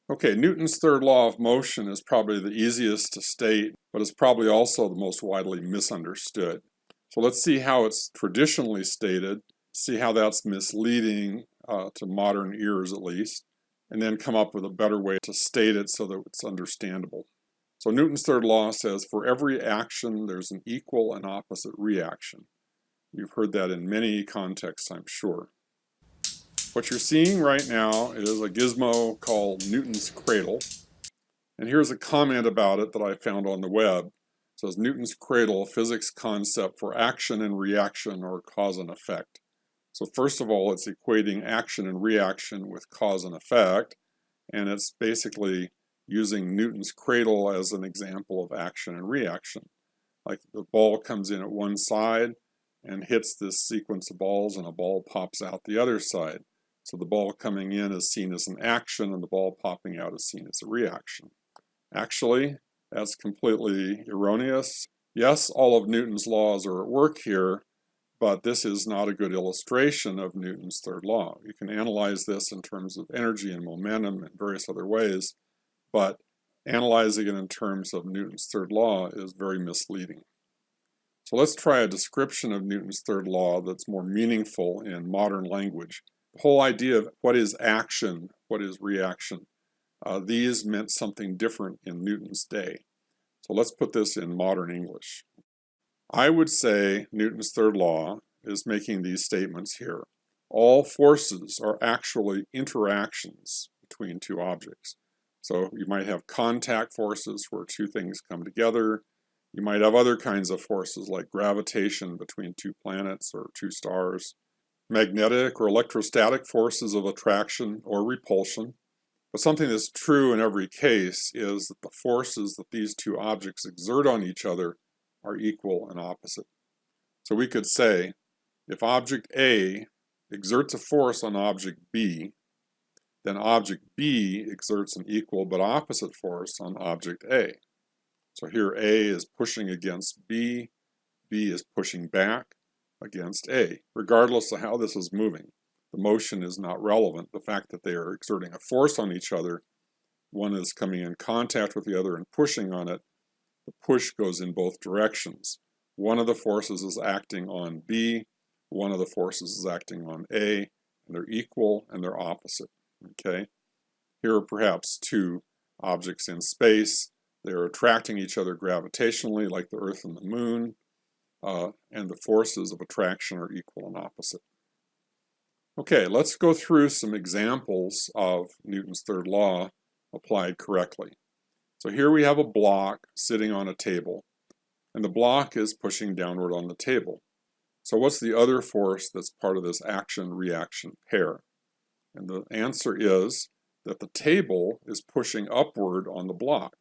Okay, Newton's third law of motion is probably the easiest to state, but it's probably also the most widely misunderstood. So let's see how it's traditionally stated, see how that's misleading to modern ears at least, and then come up with a better way to state it so that it's understandable. So Newton's third law says for every action there's an equal and opposite reaction. You've heard that in many contexts, I'm sure. What you're seeing right now is a gizmo called Newton's Cradle. And here's a comment about it that I found on the web. It says Newton's Cradle, physics concept for action and reaction or cause and effect. So first of all, it's equating action and reaction with cause and effect. And it's basically using Newton's Cradle as an example of action and reaction. Like the ball comes in at one side and hits this sequence of balls and a ball pops out the other side. So the ball coming in is seen as an action and the ball popping out is seen as a reaction. Actually, that's completely erroneous. Yes, all of Newton's laws are at work here, but this is not a good illustration of Newton's third law. You can analyze this in terms of energy and momentum and various other ways, but analyzing it in terms of Newton's third law is very misleading. So let's try a description of Newton's third law that's more meaningful in modern language. The whole idea of what is action, what is reaction, these meant something different in Newton's day. So let's put this in modern English. I would say Newton's third law is making these statements here. All forces are actually interactions between two objects. So you might have contact forces where two things come together. You might have other kinds of forces like gravitation between two planets or two stars, magnetic or electrostatic forces of attraction or repulsion. But something that's true in every case is that the forces that these two objects exert on each other are equal and opposite. So we could say, if object A exerts a force on object B, then object B exerts an equal but opposite force on object A. So here A is pushing against B, B is pushing back against A, regardless of how this is moving. The motion is not relevant. The fact that they are exerting a force on each other, one is coming in contact with the other and pushing on it, the push goes in both directions. One of the forces is acting on B, one of the forces is acting on A, and they're equal and they're opposite. Okay? Here are perhaps two objects in space. They're attracting each other gravitationally like the Earth and the Moon, and the forces of attraction are equal and opposite. Okay, let's go through some examples of Newton's third law applied correctly. So here we have a block sitting on a table, and the block is pushing downward on the table. So what's the other force that's part of this action-reaction pair? And the answer is that the table is pushing upward on the block.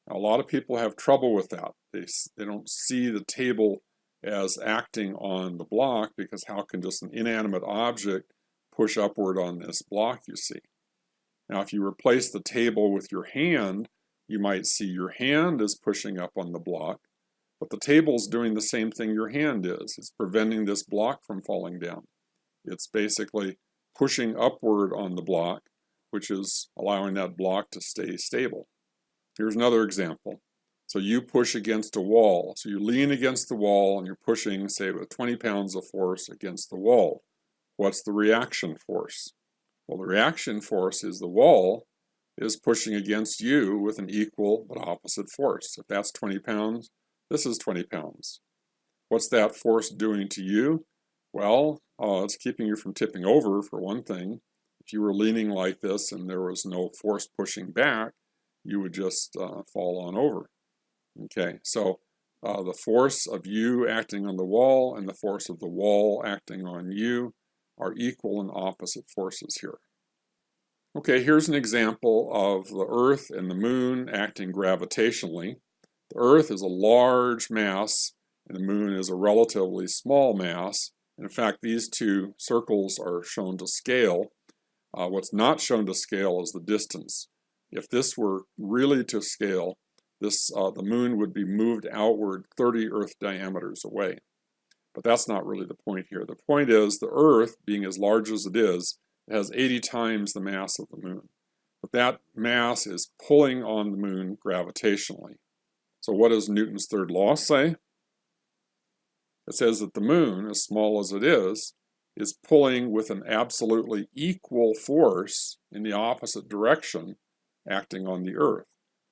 Now, a lot of people have trouble with that. They don't see the table as acting on the block because how can just an inanimate object push upward on this block you see? Now, if you replace the table with your hand, you might see your hand is pushing up on the block, but the table's doing the same thing your hand is. It's preventing this block from falling down. It's basically pushing upward on the block, which is allowing that block to stay stable. Here's another example. So you push against a wall. So you lean against the wall and you're pushing, say, with 20 pounds of force against the wall. What's the reaction force? Well, the reaction force is the wall is pushing against you with an equal but opposite force. If that's 20 pounds, this is 20 pounds. What's that force doing to you? Well, it's keeping you from tipping over, for one thing. If you were leaning like this and there was no force pushing back, you would just fall on over. Okay, so the force of you acting on the wall and the force of the wall acting on you are equal and opposite forces here. Okay, here's an example of the Earth and the Moon acting gravitationally. The Earth is a large mass and the Moon is a relatively small mass. In fact, these two circles are shown to scale. What's not shown to scale is the distance. If this were really to scale, the Moon would be moved outward 30 Earth diameters away. But that's not really the point here. The point is the Earth, being as large as it is, has 80 times the mass of the Moon. but that mass is pulling on the moon gravitationally. So what does Newton's third law say? It says that the moon, as small as it is pulling with an absolutely equal force in the opposite direction, acting on the Earth.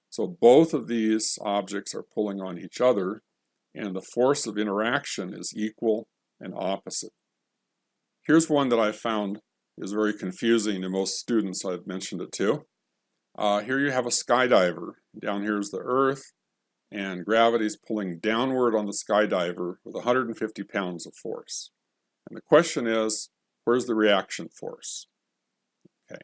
So both of these objects are pulling on each other, and the force of interaction is equal and opposite. Here's one that I found is very confusing to most students. I've mentioned it to. Here you have a skydiver. Down here is the Earth, and gravity is pulling downward on the skydiver with 150 pounds of force. And the question is, where's the reaction force? Okay.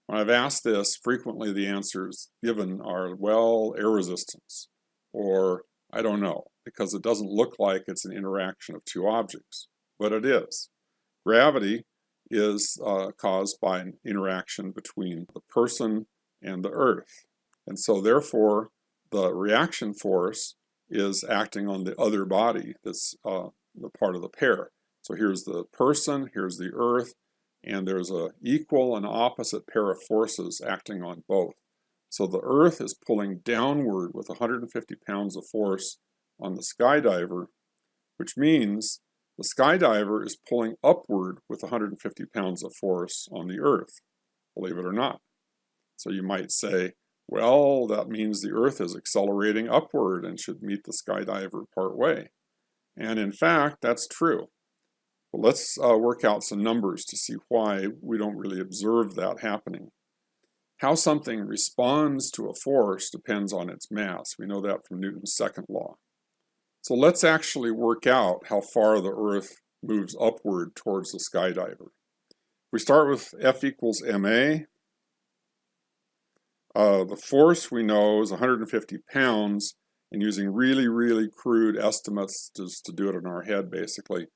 When I've asked this, frequently the answers given are, well, air resistance, or I don't know, because it doesn't look like it's an interaction of two objects, but it is. Gravity is caused by an interaction between the person and the Earth. And so therefore, the reaction force is acting on the other body that's the part of the pair. So here's the person, here's the Earth, and there's an equal and opposite pair of forces acting on both. So the Earth is pulling downward with 150 pounds of force on the skydiver, which means the skydiver is pulling upward with 150 pounds of force on the Earth, believe it or not. So you might say, well, that means the Earth is accelerating upward and should meet the skydiver part way. And in fact, that's true. But let's work out some numbers to see why we don't really observe that happening. How something responds to a force depends on its mass. We know that from Newton's second law. So let's actually work out how far the Earth moves upward towards the skydiver. We start with F equals ma. The force we know is 150 pounds, and using really crude estimates just to do it in our head basically,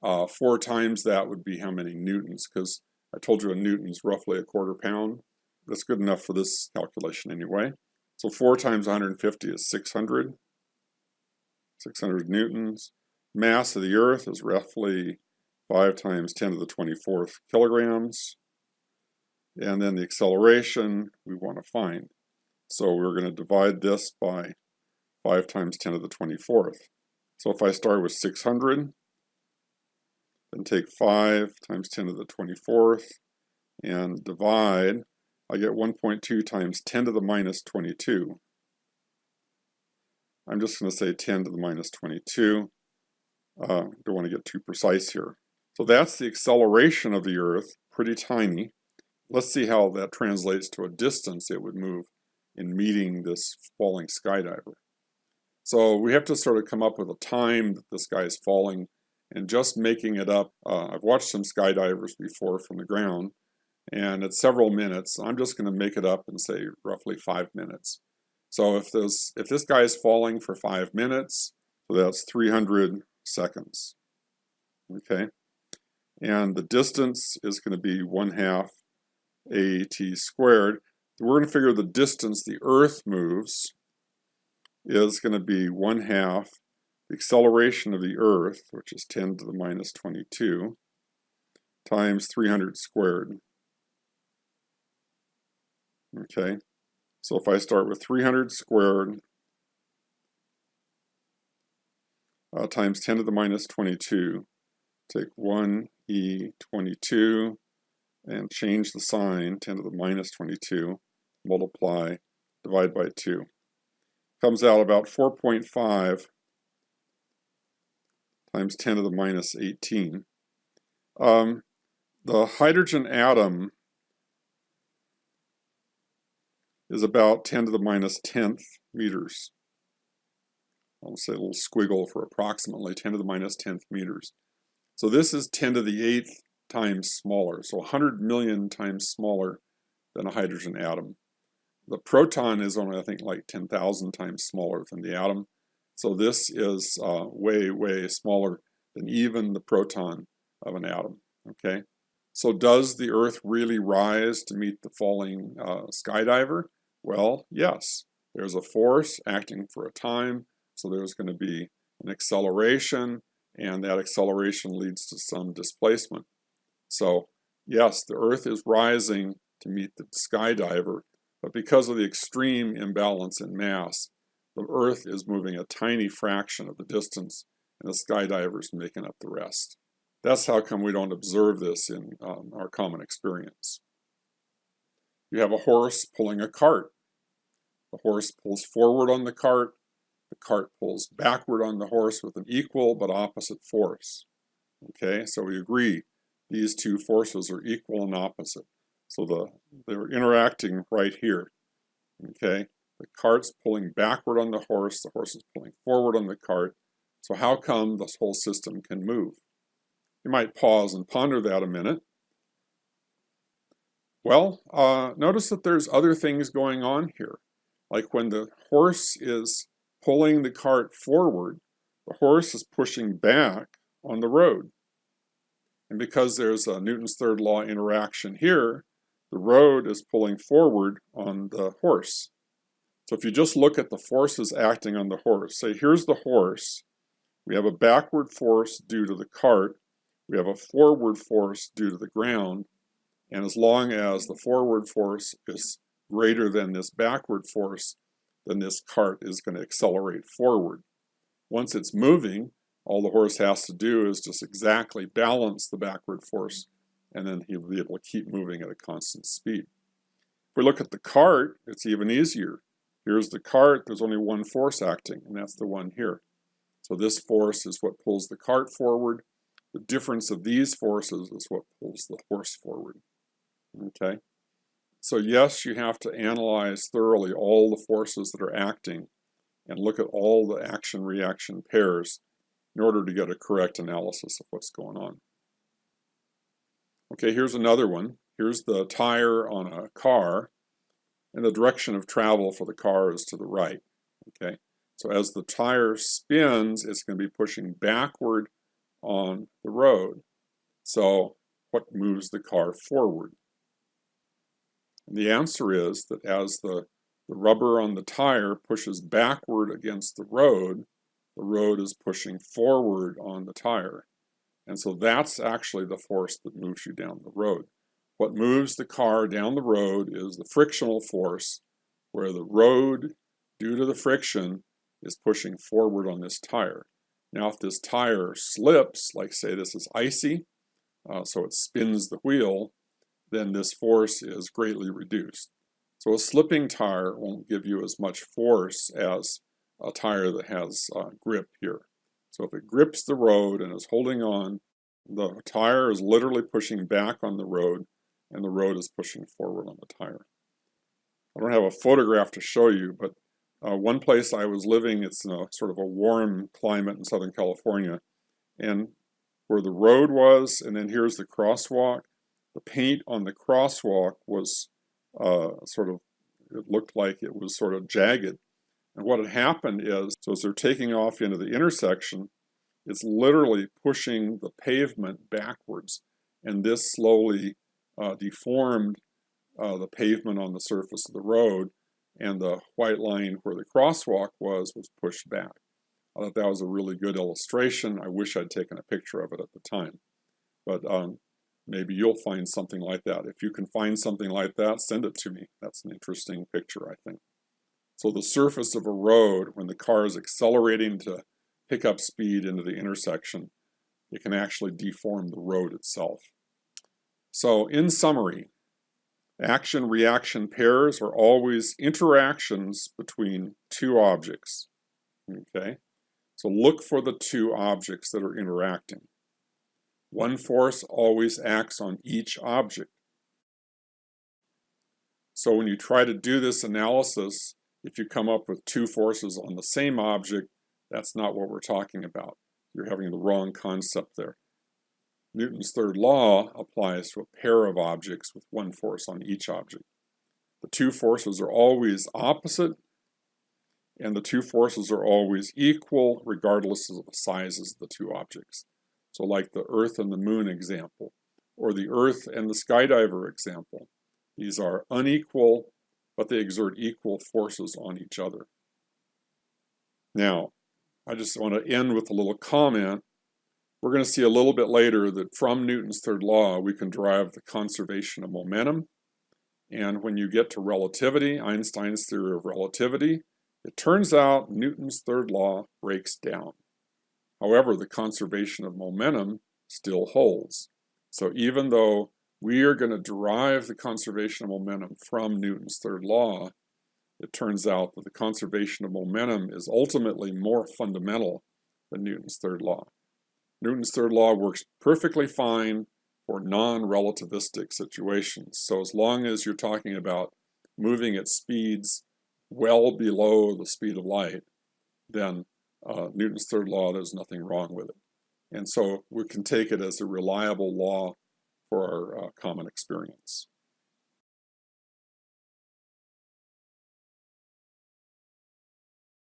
4 times that would be how many newtons, because I told you a newton is roughly a quarter pound. That's good enough for this calculation anyway. So 4 times 150 is 600. 600 newtons. Mass of the Earth is roughly 5 times 10 to the 24th kilograms. And then the acceleration we want to find. So we're going to divide this by 5 times 10 to the 24th. So if I start with 600, then take 5 times 10 to the 24th and divide, I get 1.2 times 10 to the minus 22. I'm just going to say 10 to the minus 22. Don't want to get too precise here. So that's the acceleration of the Earth, pretty tiny. Let's see how that translates to a distance it would move in meeting this falling skydiver. So we have to sort of come up with a time that this guy is falling, and just making it up. I've watched some skydivers before from the ground, and it's several minutes. I'm just going to make it up and say roughly 5 minutes. So if this guy is falling for 5 minutes, so that's 300 seconds. Okay, and the distance is going to be 1/2 AT squared. We're going to figure the distance the Earth moves is going to be 1/2 the acceleration of the Earth, which is 10 to the minus 22, times 300 squared. Okay, so if I start with 300 squared times 10 to the minus 22, take 1e22 and change the sign, 10 to the minus 22, multiply, divide by 2. Comes out about 4.5 times 10 to the minus 18. The hydrogen atom is about 10 to the minus 10th meters. I'll say a little squiggle for approximately 10 to the minus 10th meters. So this is 10 to the 8th times smaller, so 100 million times smaller than a hydrogen atom. The proton is only, I think, like 10,000 times smaller than the atom. So this is way smaller than even the proton of an atom. Okay, so does the Earth really rise to meet the falling skydiver? Well, yes. There's a force acting for a time, so there's going to be an acceleration, and that acceleration leads to some displacement. So yes, the Earth is rising to meet the skydiver, but because of the extreme imbalance in mass, the Earth is moving a tiny fraction of the distance, and the skydiver's making up the rest. That's how come we don't observe this in our common experience. You have a horse pulling a cart. The horse pulls forward on the cart pulls backward on the horse with an equal but opposite force. Okay, so we agree these two forces are equal and opposite. So they're interacting right here. Okay, the cart's pulling backward on the horse is pulling forward on the cart. So how come this whole system can move? You might pause and ponder that a minute. Well, notice that there's other things going on here. Like when the horse is pulling the cart forward, the horse is pushing back on the road. And because there's a Newton's third law interaction here, the road is pulling forward on the horse. So if you just look at the forces acting on the horse, say here's the horse, we have a backward force due to the cart, we have a forward force due to the ground, and as long as the forward force is greater than this backward force, then this cart is going to accelerate forward. Once it's moving, all the horse has to do is just exactly balance the backward force, and then he'll be able to keep moving at a constant speed. If we look at the cart, it's even easier. Here's the cart, there's only one force acting, and that's the one here. So this force is what pulls the cart forward. The difference of these forces is what pulls the horse forward. Okay? So yes, you have to analyze thoroughly all the forces that are acting and look at all the action-reaction pairs in order to get a correct analysis of what's going on. Okay, here's another one. Here's the tire on a car, and the direction of travel for the car is to the right. Okay, so as the tire spins, it's going to be pushing backward on the road. So what moves the car forward? And the answer is that as the rubber on the tire pushes backward against the road is pushing forward on the tire. And so that's actually the force that moves you down the road. What moves the car down the road is the frictional force, where the road, due to the friction, is pushing forward on this tire. Now if this tire slips, like say this is icy, so it spins the wheel, then this force is greatly reduced. So a slipping tire won't give you as much force as a tire that has grip here. So if it grips the road and is holding on, the tire is literally pushing back on the road, and the road is pushing forward on the tire. I don't have a photograph to show you, but one place I was living, it's in a sort of a warm climate in Southern California, and where the road was, and then here's the crosswalk, the paint on the crosswalk was it looked like it was sort of jagged. And what had happened is, so as they're taking off into the intersection, it's literally pushing the pavement backwards. And this slowly deformed the pavement on the surface of the road, and the white line where the crosswalk was pushed back. I thought that was a really good illustration. I wish I'd taken a picture of it at the time. But maybe you'll find something like that. If you can find something like that, send it to me. That's an interesting picture, I think. So the surface of a road, when the car is accelerating to pick up speed into the intersection, it can actually deform the road itself. So in summary, action-reaction pairs are always interactions between two objects. Okay? So look for the two objects that are interacting. One force always acts on each object. So when you try to do this analysis, if you come up with two forces on the same object, that's not what we're talking about. You're having the wrong concept there. Newton's third law applies to a pair of objects with one force on each object. The two forces are always opposite, and the two forces are always equal regardless of the sizes of the two objects. So like the Earth and the Moon example, or the Earth and the skydiver example. These are unequal, but they exert equal forces on each other. Now, I just want to end with a little comment. We're going to see a little bit later that from Newton's third law, we can derive the conservation of momentum, And when you get to relativity, Einstein's theory of relativity, it turns out Newton's third law breaks down. However, the conservation of momentum still holds. So even though we are going to derive the conservation of momentum from Newton's third law, it turns out that the conservation of momentum is ultimately more fundamental than Newton's third law. Newton's third law works perfectly fine for non-relativistic situations. So as long as you're talking about moving at speeds well below the speed of light, then Newton's third law, there's nothing wrong with it. And so we can take it as a reliable law for our common experience.